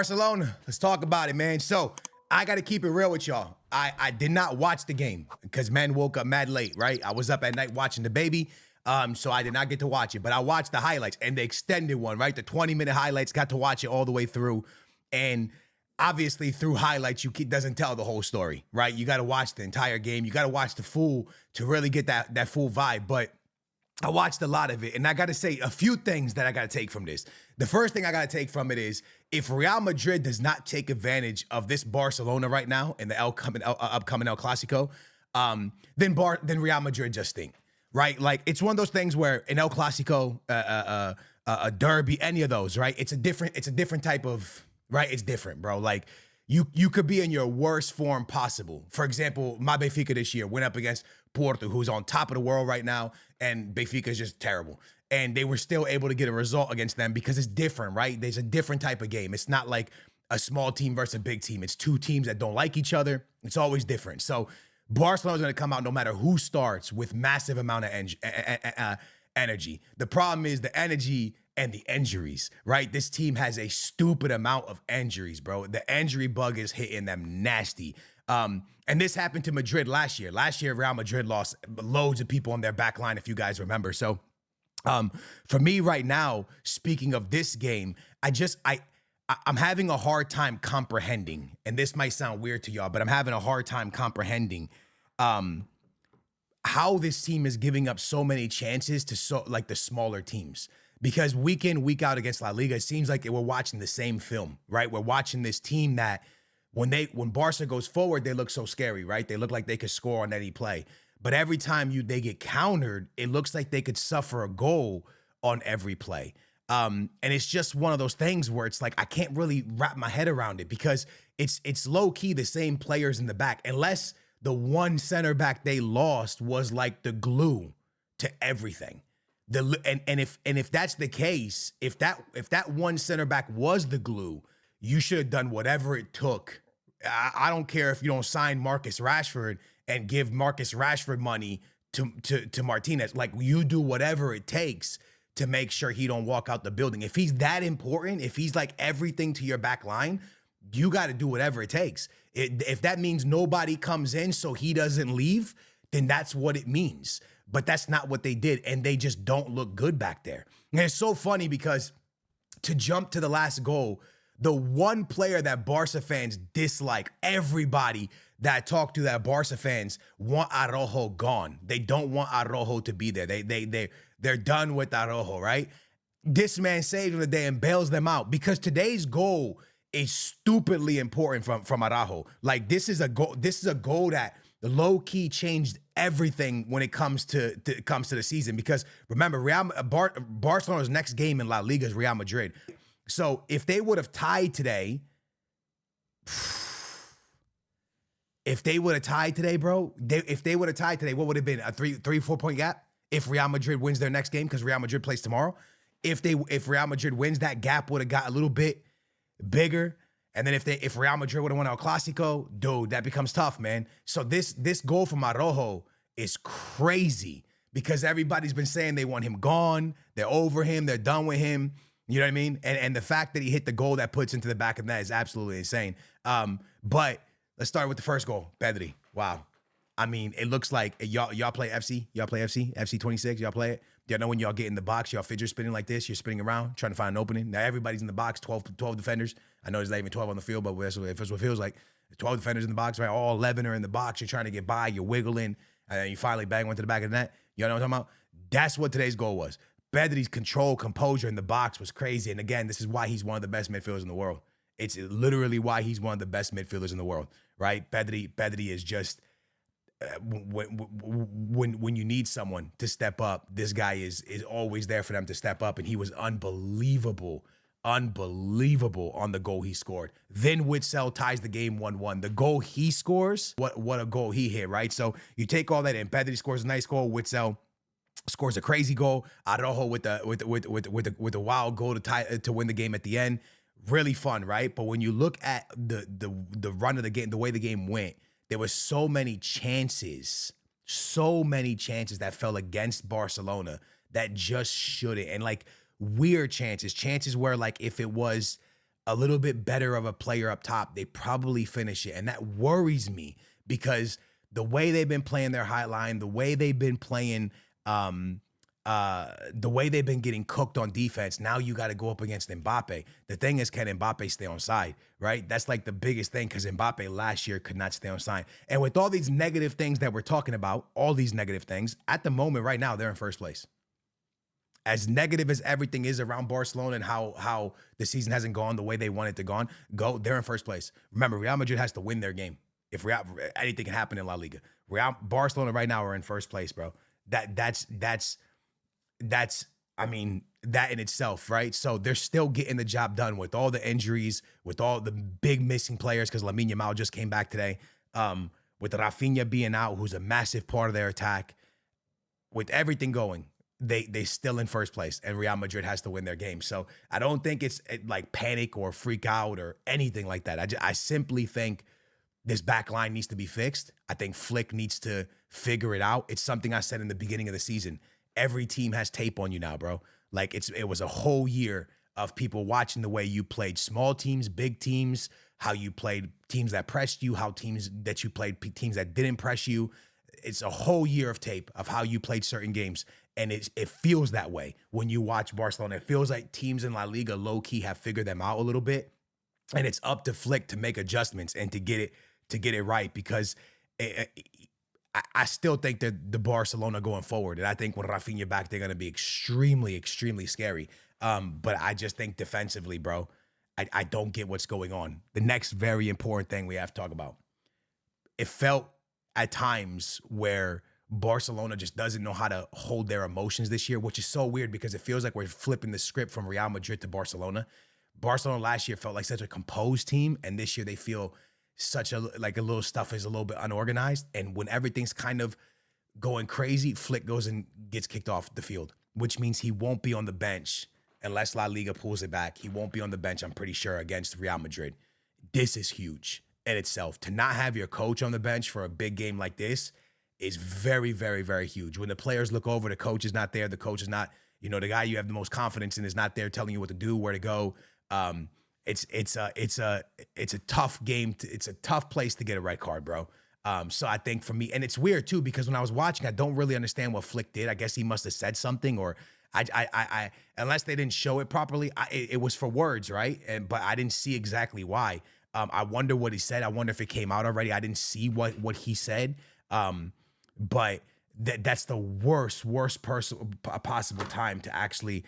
Barcelona, let's talk about it, man. So I got to keep it real with y'all. I did not watch the game because man woke up mad late, right? I was up at night watching the baby, so I did not get to watch it. But I watched the highlights and the extended one, right? The 20-minute highlights, got to watch it all the way through. And obviously through highlights, doesn't tell the whole story, right? You got to watch the entire game. You got to watch the full to really get that full vibe. But I watched a lot of it, and I got to say a few things that I got to take from this. The first thing I got to take from it is if Real Madrid does not take advantage of this Barcelona right now in the upcoming El Clásico, then Real Madrid just stink, right? Like it's one of those things where in El Clásico, a derby, any of those, right? It's a different type of, right? It's different, bro. Like you could be in your worst form possible. For example, my Benfica this year went up against Porto, who's on top of the world right now, and Benfica is just terrible. And they were still able to get a result against them because it's different, right? There's a different type of game. It's not like a small team versus a big team. It's two teams that don't like each other. It's always different. So Barcelona's going to come out no matter who starts with massive amount of energy. The problem is the energy and the injuries, right? This team has a stupid amount of injuries, bro. The injury bug is hitting them nasty. And this happened to Madrid last year. Last year, Real Madrid lost loads of people on their back line, if you guys remember. So for me right now, speaking of this game, I'm having a hard time comprehending, and this might sound weird to y'all, but I'm having a hard time comprehending how this team is giving up so many chances to the smaller teams. Because week in, week out against La Liga, it seems like we're watching the same film, right? We're watching this team that when Barca goes forward, they look so scary, right? They look like they could score on any play. But every time they get countered, it looks like they could suffer a goal on every play. And it's just one of those things where it's like I can't really wrap my head around it because it's low-key the same players in the back, unless the one center back they lost was like the glue to everything. If that's the case, if that one center back was the glue, you should have done whatever it took. I don't care if you don't sign Marcus Rashford and give Marcus Rashford money to Martinez. Like you do whatever it takes to make sure he don't walk out the building. If he's that important, if he's like everything to your back line, you got to do whatever it takes. If that means nobody comes in so he doesn't leave, then that's what it means. But that's not what they did, and they just don't look good back there. And it's so funny because to jump to the last goal, the one player that Barca fans dislike, everybody that I talk to that Barca fans want Araujo gone. They don't want Araujo to be there. They're done with Araujo, right? This man saves the day and bails them out because today's goal is stupidly important from Araujo. Like this is a goal that low-key changed everything when it comes to the season. Because remember, Barcelona's next game in La Liga is Real Madrid. So if they would have tied today, bro, what would have been a 3-4 point gap if Real Madrid wins their next game because Real Madrid plays tomorrow? If Real Madrid wins, that gap would have got a little bit bigger. And then if Real Madrid would have won El Clásico, dude, that becomes tough, man. So this goal from Araujo is crazy because everybody's been saying they want him gone. They're over him. They're done with him. You know what I mean? And the fact that he hit the goal that puts into the back of the net is absolutely insane. But let's start with the first goal. Pedri. Wow. I mean, it looks like y'all play FC. Y'all play FC 26. Y'all play it. Y'all know when y'all get in the box, y'all fidget spinning like this. You're spinning around, trying to find an opening. Now everybody's in the box, 12 defenders. I know there's not even 12 on the field, but that's what it feels like. 12 defenders in the box, right? All 11 are in the box. You're trying to get by. You're wiggling. And then you finally bang one to the back of the net. You know what I'm talking about? That's what today's goal was. Pedri's control, composure in the box was crazy. And again, this is why he's one of the best midfielders in the world. It's literally why he's one of the best midfielders in the world, right? Pedri is just... when you need someone to step up, this guy is always there for them to step up, and he was unbelievable on the goal he scored. Then Witsel ties the game 1-1. The goal he scores, what a goal he hit, right? So you take all that in. Pedri scores a nice goal. Witsel scores a crazy goal. Araujo with the wild goal to win the game at the end. Really fun, right? But when you look at the run of the game, the way the game went, there was so many chances that fell against Barcelona that just shouldn't. And like weird chances where like if it was a little bit better of a player up top, they probably finish it. And that worries me because the way they've been playing their high line, the way they've been playing, the way they've been getting cooked on defense, now you got to go up against Mbappe. The thing is, can Mbappe stay on side, right? That's like the biggest thing because Mbappe last year could not stay on side. And with all these negative things that we're talking about, all these negative things, at the moment right now, they're in first place. As negative as everything is around Barcelona and how the season hasn't gone the way they want it to go, they're in first place. Remember, Real Madrid has to win their game. If anything can happen in La Liga, Barcelona right now are in first place, bro. That's I mean, that in itself, right? So they're still getting the job done with all the injuries, with all the big missing players, because Lamine Yamal just came back today. With Rafinha being out, who's a massive part of their attack, with everything going, they still in first place, and Real Madrid has to win their game. So I don't think it's like panic or freak out or anything like that. I simply think this back line needs to be fixed. I think Flick needs to figure it out. It's something I said in the beginning of the season. Every team has tape on you now, bro. Like it was a whole year of people watching the way you played small teams, big teams, how you played teams that pressed you, how teams that you played teams that didn't press you. It's a whole year of tape of how you played certain games. And it feels that way when you watch Barcelona. It feels like teams in La Liga low-key have figured them out a little bit. And it's up to Flick to make adjustments and to get it right, because I still think that the Barcelona going forward, and I think with Rafinha back, they're going to be extremely, extremely scary. But I just think defensively, bro, I don't get what's going on. The next very important thing we have to talk about. It felt at times where Barcelona just doesn't know how to hold their emotions this year, which is so weird because it feels like we're flipping the script from Real Madrid to Barcelona. Barcelona last year felt like such a composed team, and this year they feel such a little stuff is a little bit unorganized. And when everything's kind of going crazy, Flick goes and gets kicked off the field, which means he won't be on the bench unless La Liga pulls it back. He won't be on the bench, I'm pretty sure, against Real Madrid. This is huge in itself. To not have your coach on the bench for a big game like this is very, very, very huge. When the players look over, the coach is not there. The coach is not, the guy you have the most confidence in is not there telling you what to do, where to go. It's a tough game. It's a tough place to get a red card, bro. So I think for me, and it's weird too, because when I was watching, I don't really understand what Flick did. I guess he must have said something, or I unless they didn't show it properly, it was for words, right? But I didn't see exactly why. I wonder what he said. I wonder if it came out already. I didn't see what he said. But that's the worst possible time to actually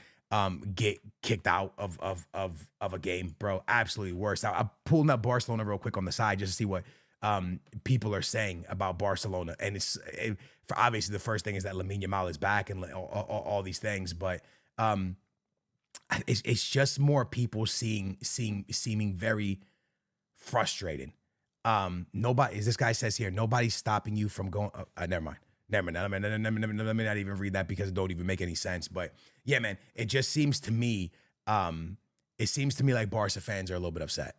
get kicked out of a game, bro. Absolutely worst. I'm pulling up Barcelona real quick on the side just to see what people are saying about Barcelona. And for obviously the first thing is that Lamine Yamal is back and all these things, but it's just more people seeming very frustrated. Nobody, as this guy says here, nobody's stopping you from going. Never mind. Let me not even read that because it don't even make any sense. But yeah, man, it just seems to me, like Barca fans are a little bit upset,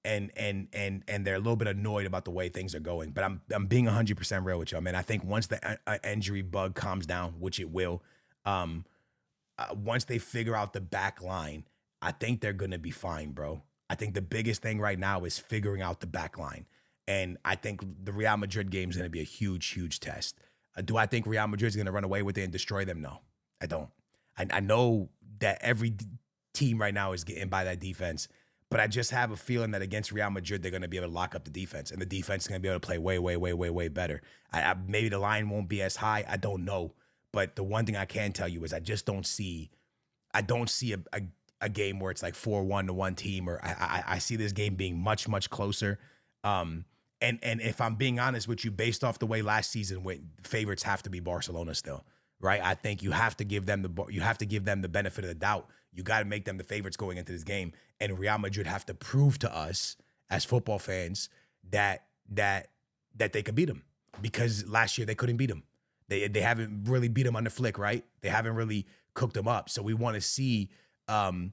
and they're a little bit annoyed about the way things are going. But I'm being 100% real with y'all, man. I think once the injury bug calms down, which it will, once they figure out the back line, I think they're gonna be fine, bro. I think the biggest thing right now is figuring out the back line. And I think the Real Madrid game is going to be a huge, huge test. Do I think Real Madrid is going to run away with it and destroy them? No, I don't. I know that every team right now is getting by that defense, but I just have a feeling that against Real Madrid, they're going to be able to lock up the defense, and the defense is going to be able to play way, way, way, way, way better. Maybe the line won't be as high. I don't know. But the one thing I can tell you is I don't see a game where it's like 4-1 to one team, or I see this game being much, much closer. And if I'm being honest with you, based off the way last season went, favorites have to be Barcelona still, right? I think you have to give them the benefit of the doubt. You got to make them the favorites going into this game, and Real Madrid have to prove to us as football fans that they could beat them, because last year they couldn't beat them. They haven't really beat them under Flick, right? They haven't really cooked them up. So we want to see. They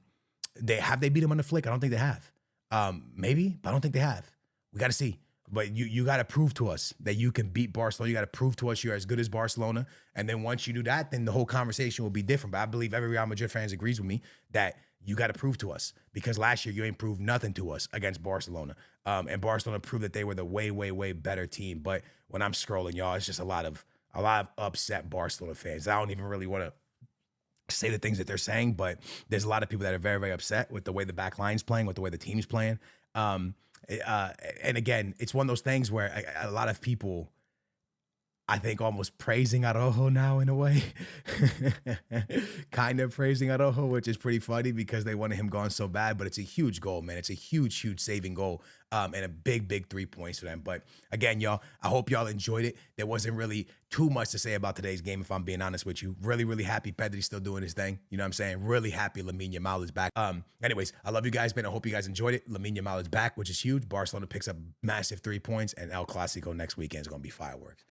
beat them under Flick? I don't think they have. Maybe, but I don't think they have. We got to see. But you got to prove to us that you can beat Barcelona. You got to prove to us you're as good as Barcelona. And then once you do that, then the whole conversation will be different. But I believe every Real Madrid fan agrees with me that you got to prove to us, because last year you ain't proved nothing to us against Barcelona. And Barcelona proved that they were the way, way, way better team. But when I'm scrolling, y'all, it's just a lot of upset Barcelona fans. I don't even really want to say the things that they're saying, but there's a lot of people that are very, very upset with the way the back line's playing, with the way the team's playing. And again, it's one of those things where a lot of people, I think, almost praising Araujo now in a way, kind of praising Araujo, which is pretty funny because they wanted him gone so bad. But it's a huge goal, man. It's a huge, huge saving goal, and a big, big 3 points for them. But again, y'all, I hope y'all enjoyed it. There wasn't really too much to say about today's game, if I'm being honest with you. Really, really happy Pedri's still doing his thing. You know what I'm saying? Really happy Lamine Yamal is back. Anyways, I love you guys, man. I hope you guys enjoyed it. Lamine Yamal is back, which is huge. Barcelona picks up massive 3 points, and El Clásico next weekend is going to be fireworks.